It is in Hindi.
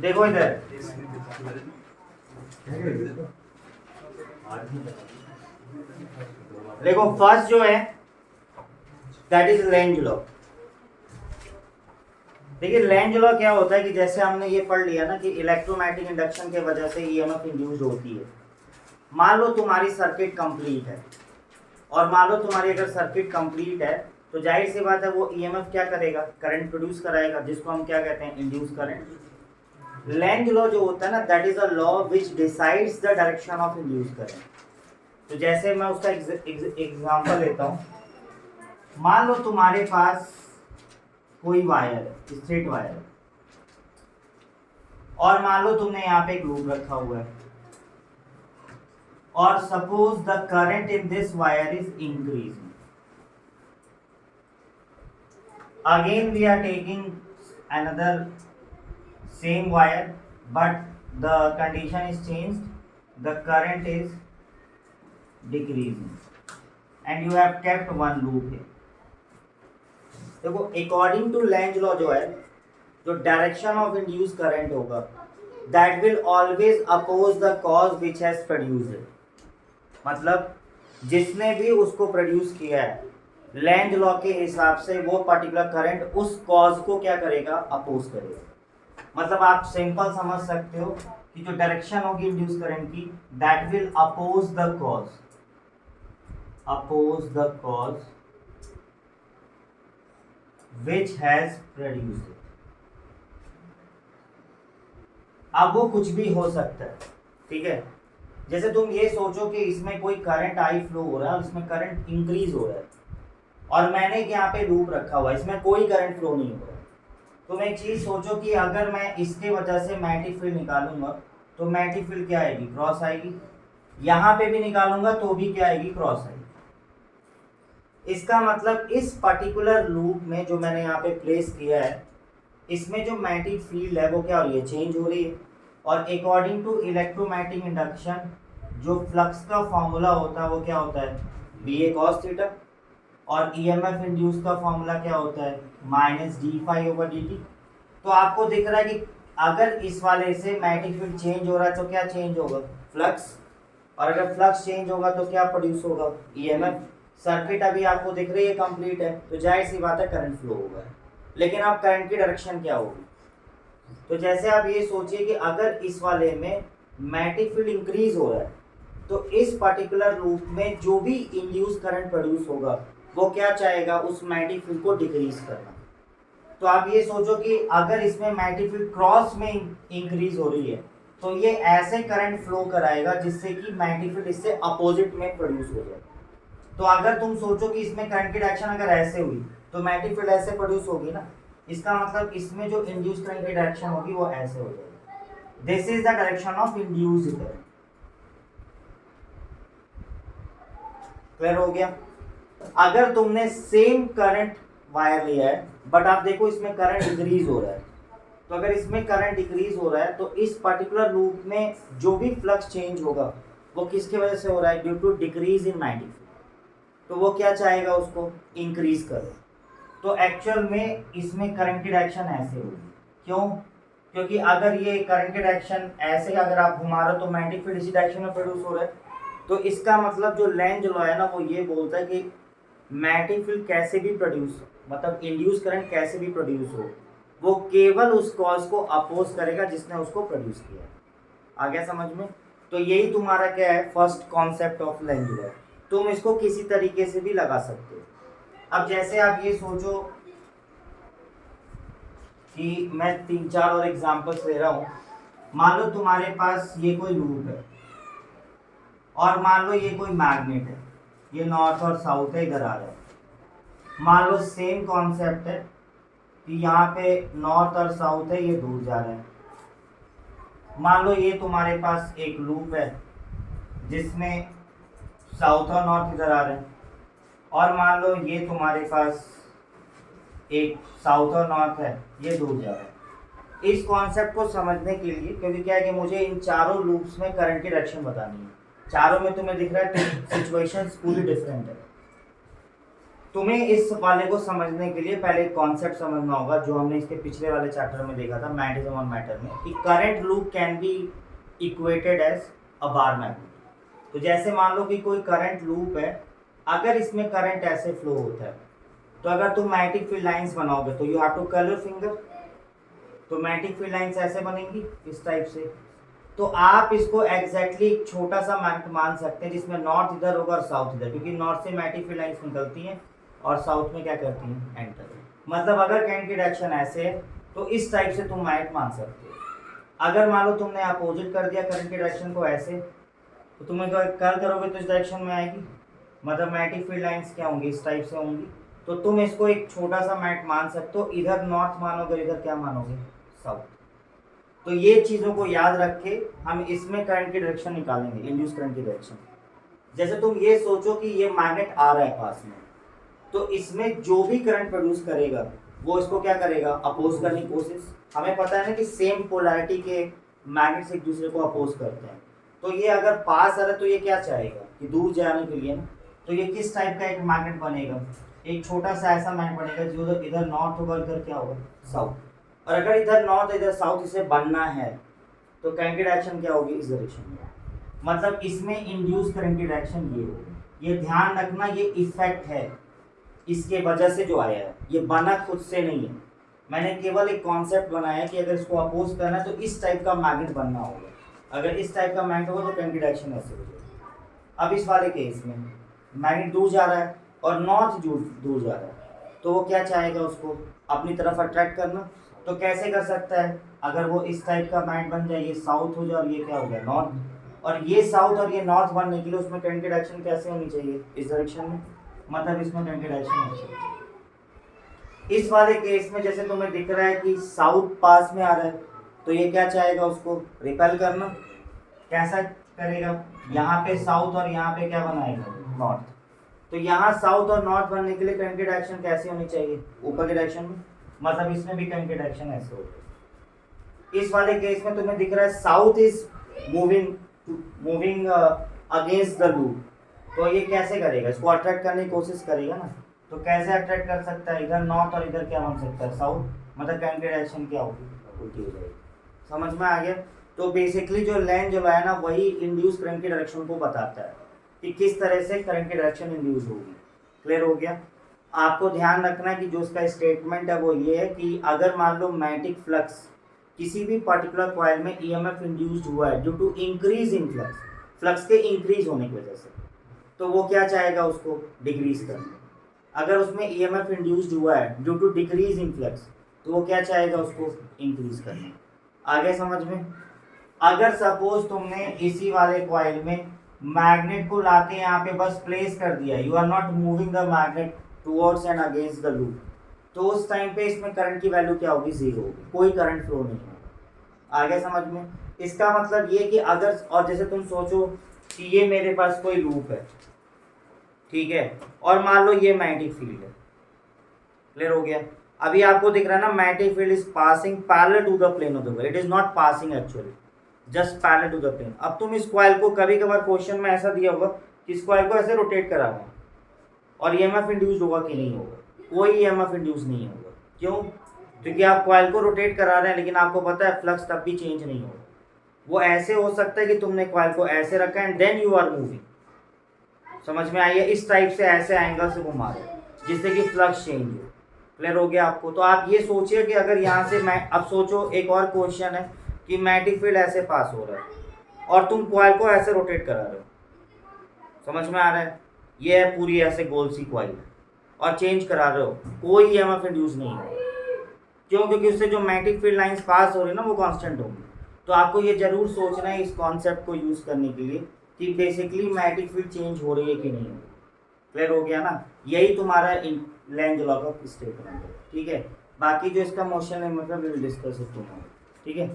देखो इधर, देखो फर्स्ट जो है दैट इज लेंज लॉ। देखिए लेंज लॉ क्या होता है कि जैसे हमने ये पढ़ लिया ना कि इलेक्ट्रोमैग्नेटिक इंडक्शन के वजह से ईएमएफ इंड्यूस्ड होती है। मान लो तुम्हारी सर्किट कंप्लीट है, और मान लो तुम्हारी अगर सर्किट कंप्लीट है तो जाहिर सी बात है वो ईएमएफ क्या करेगा, करंट प्रोड्यूस कराएगा, जिसको हम क्या कहते हैं, इंड्यूस करंट। लेंज लॉ जो होता है ना that is a law which decides the direction of induce current. तो जैसे मैं उसका एग्जांपल लेता हूँ, मान लो तुम्हारे पास कोई वायर है, स्ट्रेट वायर है, और मान लो तुमने यहाँ पे एक लूप रखा हुआ है, और suppose the current in this wire is increasing. Again we are taking another same wire, but the condition is changed, the current is decreasing and you have kept one loop here. देखो according to Lenz law जो है, जो डायरेक्शन ऑफ इंड्यूस करंट होगा that will always oppose the cause which has produced it। मतलब जिसने भी उसको प्रोड्यूस किया है लेंज लॉ के हिसाब से वो पर्टिकुलर करंट उस कॉज को क्या करेगा, अपोज करेगा। मतलब आप सिंपल समझ सकते हो कि जो डायरेक्शन होगी इंड्यूस करंट की that will oppose the cause, oppose the cause which has produced it. अब वो कुछ भी हो सकता है, ठीक है। जैसे तुम ये सोचो कि इसमें कोई करंट आई फ्लो हो रहा है, इसमें करंट इंक्रीज हो रहा है, और मैंने यहाँ पे लूप रखा हुआ है, इसमें कोई करंट फ्लो नहीं हो रहा। तुम एक चीज सोचो कि अगर मैं इसके वजह से मैग्नेटिक फील्ड निकालूंगा तो मैग्नेटिक फील्ड क्या आएगी, क्रॉस आएगी। यहाँ पे भी निकालूंगा तो भी क्या आएगी, क्रॉस आएगी। इसका मतलब इस पर्टिकुलर लूप में जो मैंने यहाँ पे प्लेस किया है, इसमें जो मैग्नेटिक फील्ड है वो क्या हो रही है, चेंज हो रही है। और अकॉर्डिंग टू इलेक्ट्रोमैग्नेटिक इंडक्शन जो फ्लक्स का फॉर्मूला होता है वो क्या होता है, बी ए कॉस थीटा, और ईएमएफ इंड्यूस का फॉर्मूला क्या होता है, minus d phi over d t. तो आपको दिख रहा है कि अगर इस वाले से मैग्नेटिक फील्ड चेंज हो रहा है तो क्या चेंज होगा, फ्लक्स, और अगर फ्लक्स चेंज होगा तो क्या प्रोड्यूस होगा, ईएमएफ। सर्किट अभी आपको दिख रही है कंप्लीट है, तो जाहिर सी बात है करंट फ्लो होगा, लेकिन आप करंट की डायरेक्शन क्या होगी। तो जैसे आप ये सोचिए कि अगर इस वाले में मैग्नेटिक फील्ड इंक्रीज हो रहा है तो इस पर्टिकुलर लूप में जो भी इंड्यूस करंट प्रोड्यूस होगा वो क्या चाहेगा, उस मैग्नेटिक फील्ड को डिक्रीज करना। तो आप ये सोचो कि अगर इसमें मैग्नेटिक फील्ड क्रॉस में इंक्रीज हो रही है तो ये ऐसे करंट फ्लो कराएगा जिससे कि मैग्नेटिक फील्ड इससे अपोजिट में प्रोड्यूस हो जाए। तो अगर तुम सोचो कि इसमें करंट की डायरेक्शन अगर ऐसे हुई तो मैग्नेटिक फील्ड ऐसे प्रोड्यूस होगी ना, इसका मतलब इसमें जो इंड्यूस करंट की डायरेक्शन होगी वो ऐसे हो जाएगी। This is the direction of induced current. Clear हो गया। अगर तुमने सेम करंट वायर लिया है बट आप देखो इसमें करंट डिक्रीज हो रहा है, तो अगर इसमें करंट डिक्रीज हो रहा है तो इस पर्टिकुलर लूप में जो भी फ्लक्स चेंज होगा वो किसके वजह से हो रहा है, due to decrease in magnetic field. तो वो क्या चाहेगा, उसको इंक्रीज करो। तो एक्चुअल में इसमें करंट की डायरेक्शन ऐसे होगी। क्यों, क्योंकि अगर ये करंट की डायरेक्शन ऐसे अगर आप घुमा रहे हो तो मैग्नेटिक फील्ड इसी डायरेक्शन में प्रोड्यूस हो रहा है। तो इसका मतलब जो लेंज लॉ है ना वो ये बोलता है कि मैग्नेटिक फील्ड कैसे भी प्रोड्यूस, मतलब इंड्यूस करंट कैसे भी प्रोड्यूस हो, वो केवल उस कॉज को अपोज करेगा जिसने उसको प्रोड्यूस किया। आ गया समझ में। तो यही तुम्हारा क्या है, first concept of Lenz law. तुम इसको किसी तरीके से भी लगा सकते हो। अब जैसे आप ये सोचो कि मैं 3-4 और एग्जांपल्स ले रहा हूँ। मान लो तुम्हारे पास ये कोई लूप है, और मान लो ये कोई मैग्नेट है, ये नॉर्थ और साउथ है, इधर आ रहा है। मान लो सेम कॉन्सेप्ट है कि यहाँ पे नॉर्थ और साउथ है, ये दूर जा रहा है। मान लो ये तुम्हारे पास एक लूप है जिसमें साउथ और नॉर्थ इधर आ रहे हैं, और मान लो ये तुम्हारे पास एक साउथ और नॉर्थ है, ये दूर जा रहा है। इस कॉन्सेप्ट को समझने के लिए, क्योंकि क्या है कि मुझे इन चारों लूप्स में करंट की डायरेक्शन बतानी है, चारों में तुम्हें दिख रहा है सिचुएशंस पूरी डिफरेंट है। तुम्हें इस वाले को समझने के लिए पहले एक कॉन्सेप्ट समझना होगा जो हमने इसके पिछले वाले चैप्टर में देखा था मैग्नेटिज्म और मैटर में, कि current loop can be equated as a bar magnet. तो जैसे मान लो कि कोई करंट लूप है, अगर इसमें करंट ऐसे फ्लो होता है, तो अगर तुम मैग्नेटिक फील्ड लाइंस बनाओगे तो you have to curl your finger, तो मैग्नेटिक फील्ड लाइंस ऐसे बनेंगी इस टाइप से। तो आप इसको एग्जैक्टली एक छोटा सा मैग्नेट मान सकते हैं जिसमें नॉर्थ इधर होगा और साउथ इधर, क्योंकि नॉर्थ से मैग्नेटिक फील्ड लाइंस निकलती हैं और साउथ में क्या करती हैं, एंटर। मतलब अगर करंट की डायरेक्शन ऐसे है तो इस टाइप से तुम मैग्नेट मान सकते हो। अगर मान लो तुमने अपोजिट कर दिया करंट की डायरेक्शन को ऐसे, तो तुम्हें कर्ल करोगे तो इस डायरेक्शन में आएगी, मतलब मैग्नेटिक फील्ड लाइंस क्या होंगी, इस टाइप से होंगी। तो तुम इसको एक छोटा सा मैग्नेट मान सकते हो, इधर नॉर्थ मानोगे, इधर क्या मानोगे, साउथ। तो ये चीज़ों को याद रख के हम इसमें करंट की डायरेक्शन निकालेंगे, इंड्यूस करंट की डायरेक्शन। जैसे तुम ये सोचो कि ये मैग्नेट आ रहा है पास में, तो इसमें जो भी करंट प्रोड्यूस करेगा वो इसको क्या करेगा, अपोज करने की कोशिश। हमें पता है ना कि सेम पोलैरिटी के मैग्नेट्स एक दूसरे को अपोज करते हैं। तो ये अगर पास आ रहा है तो ये क्या चाहेगा कि दूर जाने के लिए ना, तो ये किस टाइप का एक मैग्नेट बनेगा, एक छोटा सा ऐसा मैग्नेट बनेगा जो इधर नॉर्थ होगा, इधर क्या होगा, साउथ। और अगर इधर नॉर्थ इधर साउथ इसे बनना है तो करंट की डायरेक्शन क्या होगी, इस डायरेक्शन में। मतलब इसमें इंड्यूस करंट की डायरेक्शन ये होगी। ये ध्यान रखना, ये इफेक्ट है इसके वजह से जो आया है, ये बना खुद से नहीं है। मैंने केवल एक कॉन्सेप्ट बनाया है कि अगर इसको अपोज करना है तो इस टाइप का मैग्नेट बनना होगा। अगर इस टाइप का मैग्नेट होगा तो करंट की डायरेक्शन ऐसे हो जाएगी। अब इस वाले केस में मैग्नेट दूर जा रहा है और नॉर्थ दूर जा रहा है, तो वो क्या चाहेगा, उसको अपनी तरफ अट्रैक्ट करना। तो कैसे कर सकता है, अगर वो इस टाइप का मैग्नेट बन जाए, ये साउथ हो जाए और ये क्या हो गया, नॉर्थ, और ये साउथ और ये नॉर्थ बनने के लिए उसमें करंट की डायरेक्शन कैसे होनी चाहिए, इस डायरेक्शन में। मतलब इसमें करंट की डायरेक्शन होनी चाहिए। इस वाले केस में जैसे तुम्हें दिख रहा है कि साउथ पास में आ रहा है, तो ये क्या चाहेगा, उसको रिपेल करना। कैसा करेगा, यहाँ पे साउथ और यहाँ पे क्या बनाएगा, नॉर्थ। तो यहाँ साउथ और नॉर्थ बनने के लिए करंट की डायरेक्शन कैसे होनी चाहिए, ऊपर की डायरेक्शन में। मतलब इसमें भी करंट की डायरेक्शन ऐसे होगी। इस वाले केस में तुम्हें दिख रहा है south is moving against the loop, तो ये कैसे करेगा, इसको अट्रैक्ट करने की कोशिश करेगा ना। तो कैसे अट्रैक्ट कर सकता है, इधर नॉर्थ और इधर क्या बन सकता है, साउथ। मतलब करंट की डायरेक्शन क्या होगी, उल्टी हो जाएगी। समझ में आ गया। तो बेसिकली जो लेंथ जो है ना, वही इंड्यूस करंट की डायरेक्शन को बताता है कि किस तरह से करंट की डायरेक्शन इंड्यूस होगी। क्लियर हो गया। आपको ध्यान रखना है कि जो उसका स्टेटमेंट है वो ये है कि अगर मान लो मैग्नेटिक फ्लक्स किसी भी पर्टिकुलर कॉइल में ईएमएफ इंड्यूस्ड हुआ है due to increase in flux, flux के इंक्रीज होने की वजह से, तो वो क्या चाहेगा, उसको डिक्रीज करना। अगर उसमें ईएमएफ इंड्यूस्ड हुआ है due to decrease in flux, तो वो क्या चाहेगा, उसको इंक्रीज करना। आगे समझ में। अगर सपोज तुमने इसी वाले कॉइल में मैग्नेट को लाके यहाँ पे बस प्लेस कर दिया, you are not moving the magnet towards and against the loop, तो उस टाइम पे इसमें करंट की वैल्यू क्या होगी, जीरो होगी, कोई करंट फ्लो नहीं होगा। आगे समझ में। इसका मतलब ये कि अगर, और जैसे तुम सोचो कि ये मेरे पास कोई लूप है, ठीक है, और मान लो ये मैग्नेटिक फील्ड है। क्लियर हो गया। अभी आपको दिख रहा है ना, magnetic field is passing parallel to the plane of the coil, it is not passing actually, just parallel to the plane. अब तुम इस कॉइल को, कभी कभार क्वेश्चन में ऐसा दिया होगा कि इस कॉइल को ऐसे रोटेट कराना और ईएमएफ इंड्यूस होगा कि नहीं होगा, कोई ईएमएफ इंड्यूस नहीं होगा। क्यों, क्योंकि आप कॉइल को रोटेट करा रहे हैं, लेकिन आपको पता है फ्लक्स तब भी चेंज नहीं होगा। वो ऐसे हो सकता है कि तुमने कॉइल को ऐसे रखा and then you are moving, समझ में आई है, इस टाइप से ऐसे एंगल से घुमा रहे जिससे कि फ्लक्स चेंज हो। क्लियर हो गया आपको। तो आप ये सोचिए कि अगर यहाँ से मैं, अब सोचो एक और क्वेश्चन है कि मैग्नेटिक फील्ड ऐसे पास हो रहा है और तुम कॉइल को ऐसे रोटेट करा रहे हो, समझ में आ रहा है, ये है पूरी ऐसे गोल सी कॉइल और चेंज करा रहे हो, कोई ईएमएफ इंड्यूस नहीं है। क्यों, क्योंकि उससे जो मैग्नेटिक फील्ड लाइंस पास हो रही है ना, वो कांस्टेंट होंगी। तो आपको ये जरूर सोचना है इस कॉन्सेप्ट को यूज़ करने के लिए कि बेसिकली मैग्नेटिक फील्ड चेंज हो रही है कि नहीं हो रही। क्लियर हो गया ना। यही तुम्हारा लेंज लॉ का स्टेटमेंट है, ठीक है। बाकी जो इसका मोशन है, मतलब विल डिस्कस इट टुमारो, ठीक है।